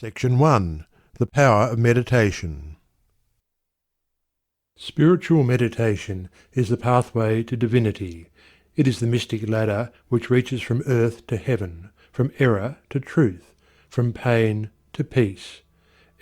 Section 1. The Power of Meditation. Spiritual meditation is the pathway to divinity. It is the mystic ladder which reaches from earth to heaven, from error to truth, from pain to peace.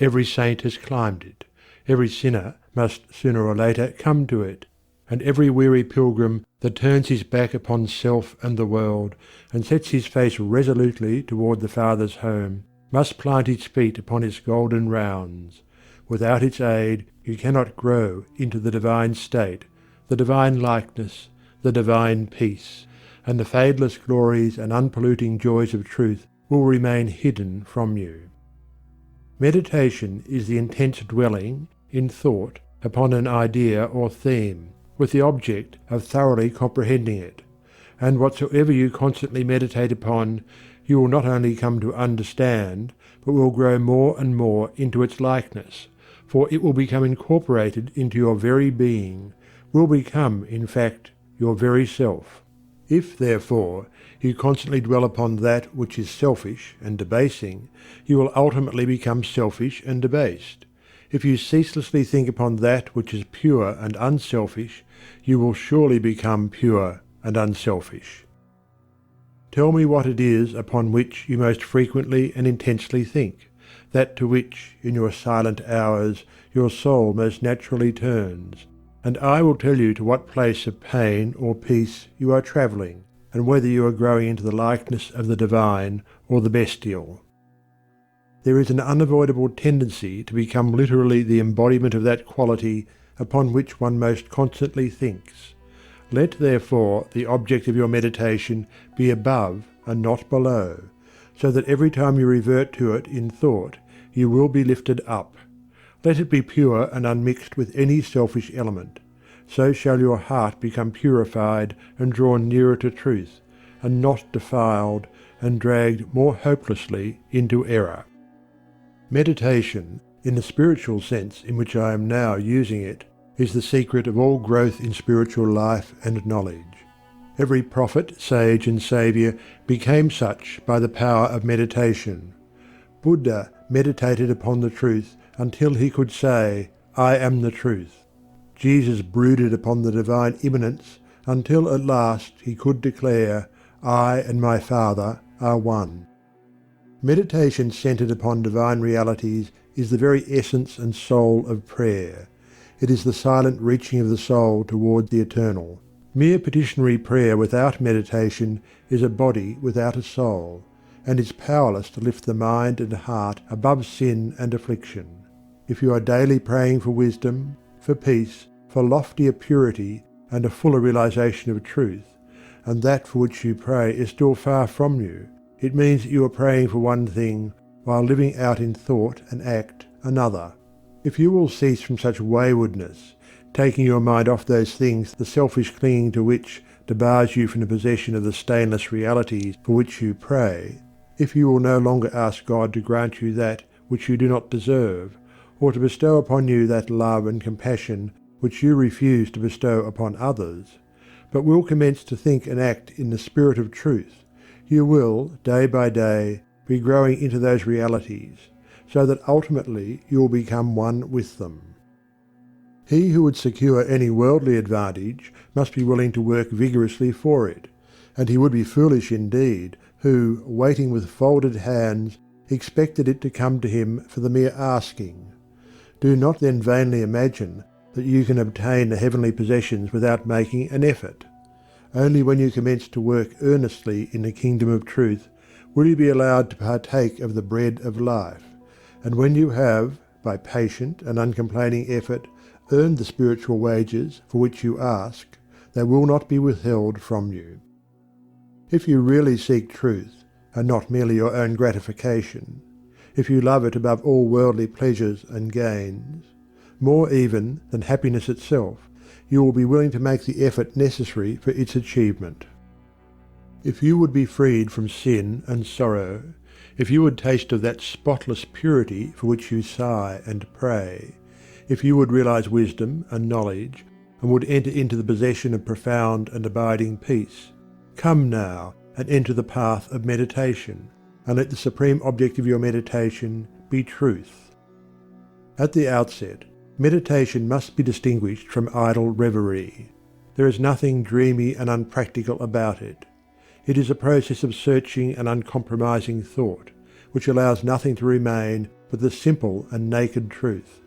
Every saint has climbed it. Every sinner must sooner or later come to it. And every weary pilgrim that turns his back upon self and the world, and sets his face resolutely toward the Father's home, must plant his feet upon its golden rounds. Without its aid you cannot grow into the divine state, the divine likeness, the divine peace, and the fadeless glories and unpolluting joys of truth will remain hidden from you. Meditation is the intense dwelling, in thought, upon an idea or theme, with the object of thoroughly comprehending it. And whatsoever you constantly meditate upon, you will not only come to understand, but will grow more and more into its likeness, for it will become incorporated into your very being, will become, in fact, your very self. If, therefore, you constantly dwell upon that which is selfish and debasing, you will ultimately become selfish and debased. If you ceaselessly think upon that which is pure and unselfish, you will surely become pure and unselfish. Tell me what it is upon which you most frequently and intensely think, that to which, in your silent hours, your soul most naturally turns, and I will tell you to what place of pain or peace you are travelling, and whether you are growing into the likeness of the divine or the bestial. There is an unavoidable tendency to become literally the embodiment of that quality upon which one most constantly thinks. Let, therefore, the object of your meditation be above and not below, so that every time you revert to it in thought you will be lifted up. Let it be pure and unmixed with any selfish element. So shall your heart become purified and drawn nearer to truth, and not defiled and dragged more hopelessly into error. Meditation, in the spiritual sense in which I am now using it, is the secret of all growth in spiritual life and knowledge. Every prophet, sage and saviour became such by the power of meditation. Buddha meditated upon the truth until he could say, "I am the truth." Jesus brooded upon the divine immanence until at last he could declare, "I and my Father are one." Meditation centred upon divine realities is the very essence and soul of prayer. It is the silent reaching of the soul toward the eternal. Mere petitionary prayer without meditation is a body without a soul, and is powerless to lift the mind and heart above sin and affliction. If you are daily praying for wisdom, for peace, for loftier purity and a fuller realization of truth, and that for which you pray is still far from you, it means that you are praying for one thing while living out in thought and act another. If you will cease from such waywardness, taking your mind off those things the selfish clinging to which debars you from the possession of the stainless realities for which you pray, if you will no longer ask God to grant you that which you do not deserve, or to bestow upon you that love and compassion which you refuse to bestow upon others, but will commence to think and act in the spirit of truth, you will, day by day, be growing into those realities, so that ultimately you will become one with them. He who would secure any worldly advantage must be willing to work vigorously for it, and he would be foolish indeed who, waiting with folded hands, expected it to come to him for the mere asking. Do not then vainly imagine that you can obtain the heavenly possessions without making an effort. Only when you commence to work earnestly in the kingdom of truth will you be allowed to partake of the bread of life, and when you have, by patient and uncomplaining effort, earned the spiritual wages for which you ask, they will not be withheld from you. If you really seek truth, and not merely your own gratification, if you love it above all worldly pleasures and gains, more even than happiness itself, you will be willing to make the effort necessary for its achievement. If you would be freed from sin and sorrow, if you would taste of that spotless purity for which you sigh and pray, if you would realize wisdom and knowledge, and would enter into the possession of profound and abiding peace, come now and enter the path of meditation, and let the supreme object of your meditation be truth. At the outset, meditation must be distinguished from idle reverie. There is nothing dreamy and unpractical about it. It is a process of searching and uncompromising thought, which allows nothing to remain but the simple and naked truth.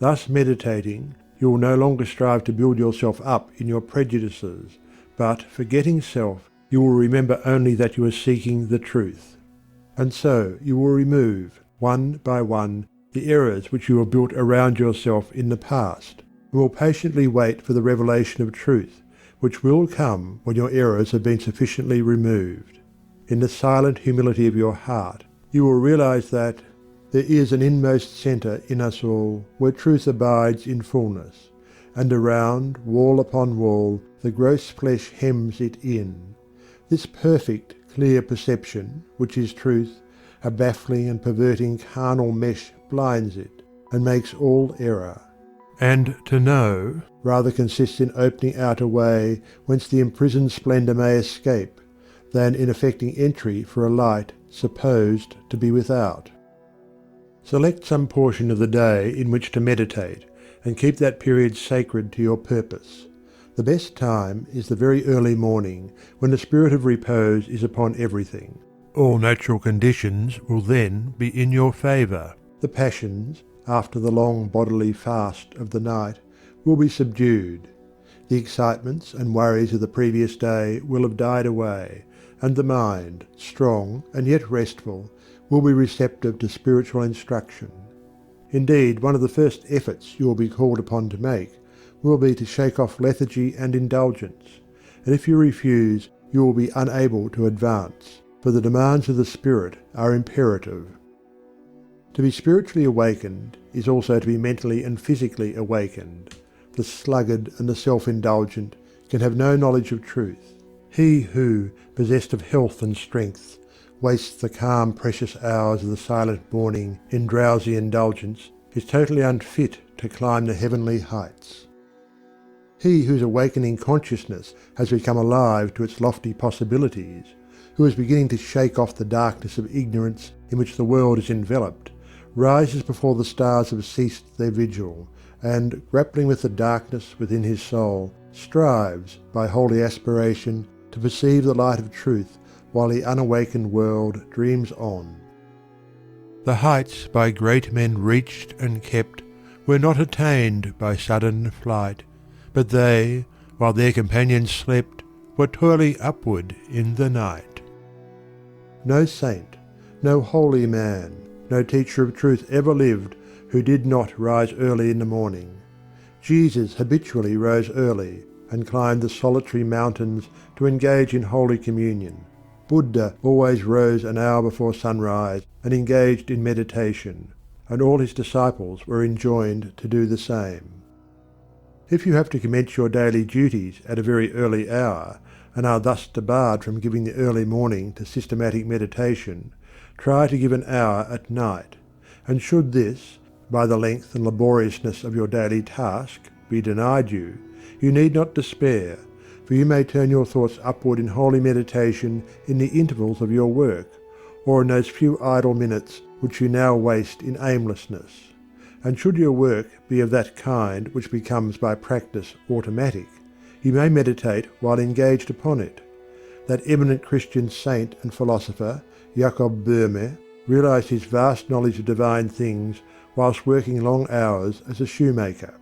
Thus meditating, you will no longer strive to build yourself up in your prejudices, but, forgetting self, you will remember only that you are seeking the truth. And so you will remove, one by one, the errors which you have built around yourself in the past, and will patiently wait for the revelation of truth, which will come when your errors have been sufficiently removed. In the silent humility of your heart, you will realize that there is an inmost centre in us all where truth abides in fullness, and around, wall upon wall, the gross flesh hems it in. This perfect, clear perception, which is truth, a baffling and perverting carnal mesh blinds it, and makes all error. And to know rather consists in opening out a way whence the imprisoned splendour may escape, than in effecting entry for a light supposed to be without. Select some portion of the day in which to meditate, and keep that period sacred to your purpose. The best time is the very early morning, when the spirit of repose is upon everything. All natural conditions will then be in your favour. The passions, after the long bodily fast of the night, will be subdued. The excitements and worries of the previous day will have died away, and the mind, strong and yet restful, will be receptive to spiritual instruction. Indeed, one of the first efforts you will be called upon to make will be to shake off lethargy and indulgence, and if you refuse, you will be unable to advance, for the demands of the spirit are imperative. To be spiritually awakened is also to be mentally and physically awakened. The sluggard and the self-indulgent can have no knowledge of truth. He who, possessed of health and strength, wastes the calm precious hours of the silent morning in drowsy indulgence is totally unfit to climb the heavenly heights. He whose awakening consciousness has become alive to its lofty possibilities, who is beginning to shake off the darkness of ignorance in which the world is enveloped, rises before the stars have ceased their vigil, and, grappling with the darkness within his soul, strives, by holy aspiration, to perceive the light of truth while the unawakened world dreams on. The heights by great men reached and kept were not attained by sudden flight, but they, while their companions slept, were toiling upward in the night. No saint, no holy man, no teacher of truth ever lived who did not rise early in the morning. Jesus habitually rose early and climbed the solitary mountains to engage in holy communion. Buddha always rose an hour before sunrise and engaged in meditation, and all his disciples were enjoined to do the same. If you have to commence your daily duties at a very early hour, and are thus debarred from giving the early morning to systematic meditation, try to give an hour at night, and should this, by the length and laboriousness of your daily task, be denied you, you need not despair, for you may turn your thoughts upward in holy meditation in the intervals of your work, or in those few idle minutes which you now waste in aimlessness. And should your work be of that kind which becomes by practice automatic, you may meditate while engaged upon it. That eminent Christian saint and philosopher, Jacob Boehme, realized his vast knowledge of divine things whilst working long hours as a shoemaker.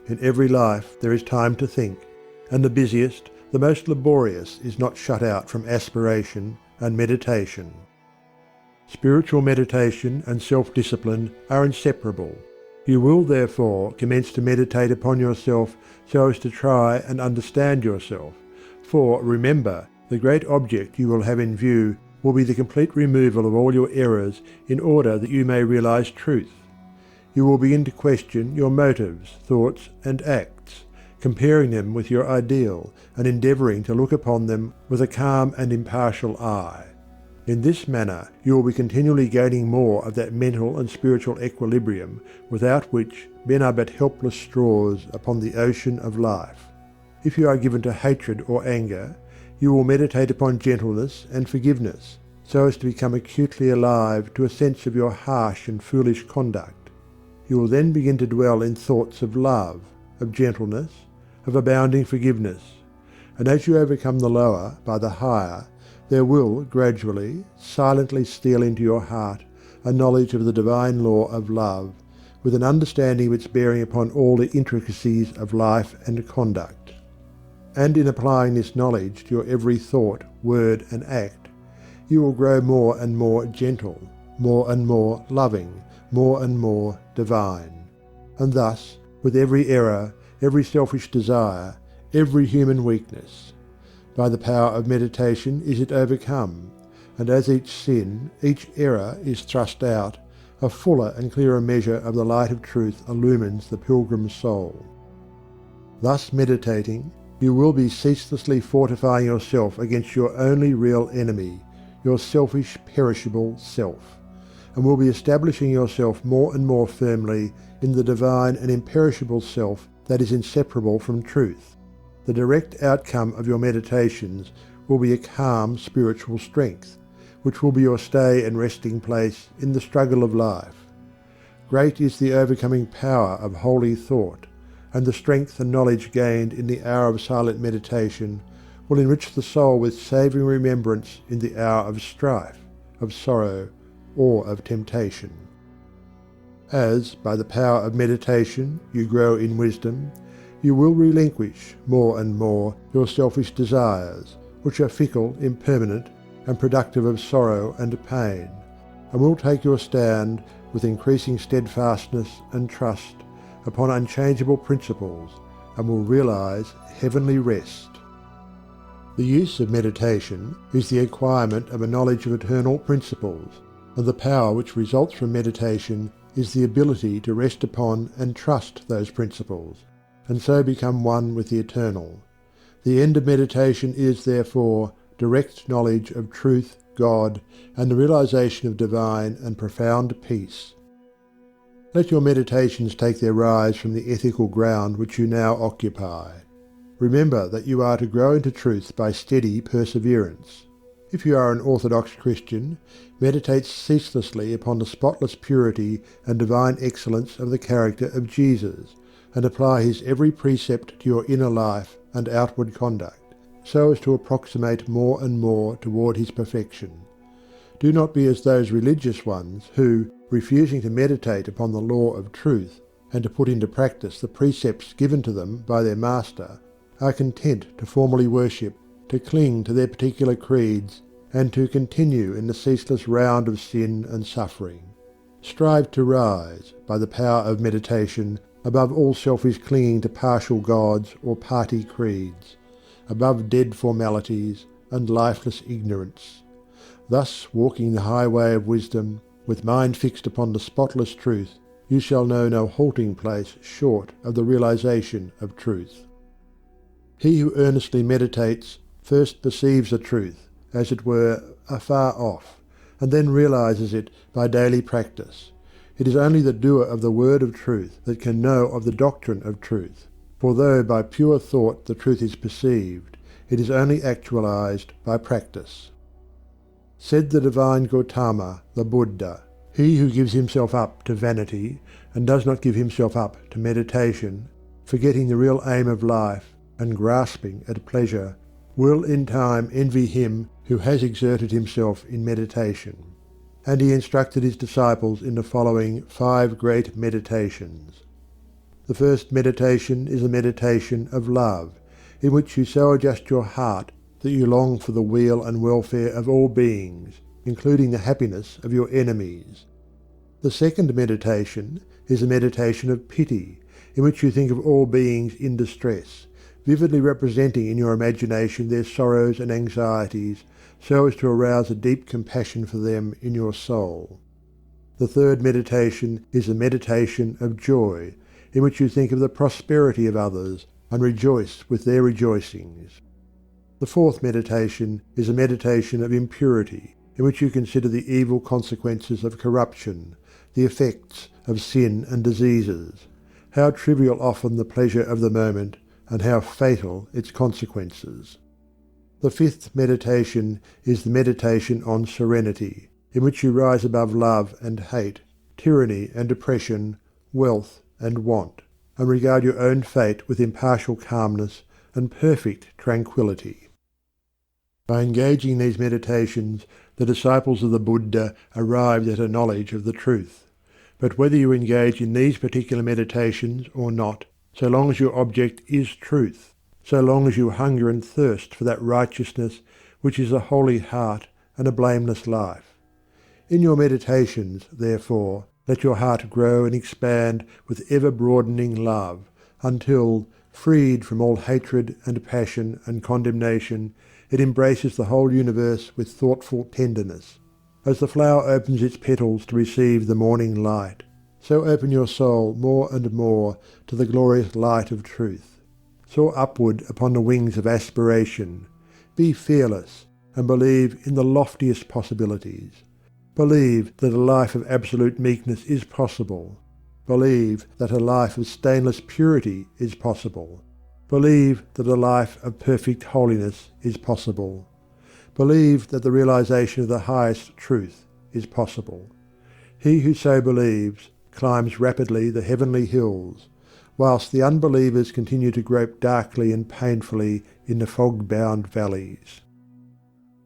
In every life there is time to think, and the busiest, the most laborious is not shut out from aspiration and meditation. Spiritual meditation and self-discipline are inseparable. You will therefore commence to meditate upon yourself so as to try and understand yourself, for remember, the great object you will have in view will be the complete removal of all your errors in order that you may realize truth. You will begin to question your motives, thoughts, and acts, comparing them with your ideal and endeavouring to look upon them with a calm and impartial eye. In this manner you will be continually gaining more of that mental and spiritual equilibrium without which men are but helpless straws upon the ocean of life. If you are given to hatred or anger, you will meditate upon gentleness and forgiveness, so as to become acutely alive to a sense of your harsh and foolish conduct. You will then begin to dwell in thoughts of love, of gentleness, of abounding forgiveness, and as you overcome the lower by the higher, there will gradually, silently steal into your heart a knowledge of the divine law of love, with an understanding of its bearing upon all the intricacies of life and conduct. And in applying this knowledge to your every thought, word, and act, you will grow more and more gentle, more and more loving, more and more divine. And thus, with every error, every selfish desire, every human weakness, by the power of meditation is it overcome, and as each sin, each error is thrust out, a fuller and clearer measure of the light of truth illumines the pilgrim's soul. Thus meditating, you will be ceaselessly fortifying yourself against your only real enemy, your selfish, perishable self, and will be establishing yourself more and more firmly in the divine and imperishable self that is inseparable from truth. The direct outcome of your meditations will be a calm spiritual strength, which will be your stay and resting place in the struggle of life. Great is the overcoming power of holy thought, and the strength and knowledge gained in the hour of silent meditation will enrich the soul with saving remembrance in the hour of strife, of sorrow, or of temptation. As, by the power of meditation, you grow in wisdom, you will relinquish more and more your selfish desires, which are fickle, impermanent, and productive of sorrow and pain, and will take your stand with increasing steadfastness and trust upon unchangeable principles, and will realize heavenly rest. The use of meditation is the acquirement of a knowledge of eternal principles, and the power which results from meditation is the ability to rest upon and trust those principles, and so become one with the eternal. The end of meditation is, therefore, direct knowledge of truth, God, and the realization of divine and profound peace. Let your meditations take their rise from the ethical ground which you now occupy. Remember that you are to grow into truth by steady perseverance. If you are an Orthodox Christian, meditate ceaselessly upon the spotless purity and divine excellence of the character of Jesus, and apply his every precept to your inner life and outward conduct, so as to approximate more and more toward his perfection. Do not be as those religious ones who, refusing to meditate upon the law of truth and to put into practice the precepts given to them by their master, are content to formally worship, to cling to their particular creeds, and to continue in the ceaseless round of sin and suffering. Strive to rise, by the power of meditation, above all selfish clinging to partial gods or party creeds, above dead formalities and lifeless ignorance. Thus, walking the highway of wisdom, with mind fixed upon the spotless truth, you shall know no halting place short of the realization of truth. He who earnestly meditates first perceives the truth, as it were, afar off, and then realizes it by daily practice. It is only the doer of the word of truth that can know of the doctrine of truth, for though by pure thought the truth is perceived, it is only actualized by practice. Said the divine Gautama, the Buddha, "He who gives himself up to vanity and does not give himself up to meditation, forgetting the real aim of life and grasping at pleasure, will in time envy him who has exerted himself in meditation." And he instructed his disciples in the following 5 great meditations. The first meditation is a meditation of love, in which you so adjust your heart that you long for the weal and welfare of all beings, including the happiness of your enemies. The second meditation is a meditation of pity, in which you think of all beings in distress, vividly representing in your imagination their sorrows and anxieties, so as to arouse a deep compassion for them in your soul. The third meditation is a meditation of joy, in which you think of the prosperity of others and rejoice with their rejoicings. The fourth meditation is a meditation of impurity, in which you consider the evil consequences of corruption, the effects of sin and diseases, how trivial often the pleasure of the moment, and how fatal its consequences. The fifth meditation is the meditation on serenity, in which you rise above love and hate, tyranny and oppression, wealth and want, and regard your own fate with impartial calmness and perfect tranquillity. By engaging in these meditations, the disciples of the Buddha arrived at a knowledge of the truth. But whether you engage in these particular meditations or not, so long as your object is truth, so long as you hunger and thirst for that righteousness which is a holy heart and a blameless life. In your meditations, therefore, let your heart grow and expand with ever-broadening love, until, freed from all hatred and passion and condemnation, it embraces the whole universe with thoughtful tenderness. As the flower opens its petals to receive the morning light, so open your soul more and more to the glorious light of truth. Soar upward upon the wings of aspiration. Be fearless, and believe in the loftiest possibilities. Believe that a life of absolute meekness is possible. Believe that a life of stainless purity is possible. Believe that a life of perfect holiness is possible. Believe that the realization of the highest truth is possible. He who so believes climbs rapidly the heavenly hills, whilst the unbelievers continue to grope darkly and painfully in the fog-bound valleys.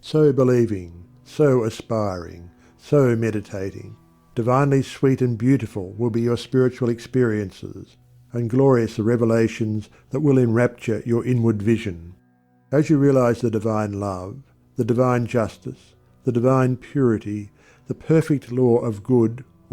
So believing, so aspiring, so meditating, divinely sweet and beautiful will be your spiritual experiences, and glorious the revelations that will enrapture your inward vision. As you realize the divine love, the divine justice, the divine purity, the perfect law of good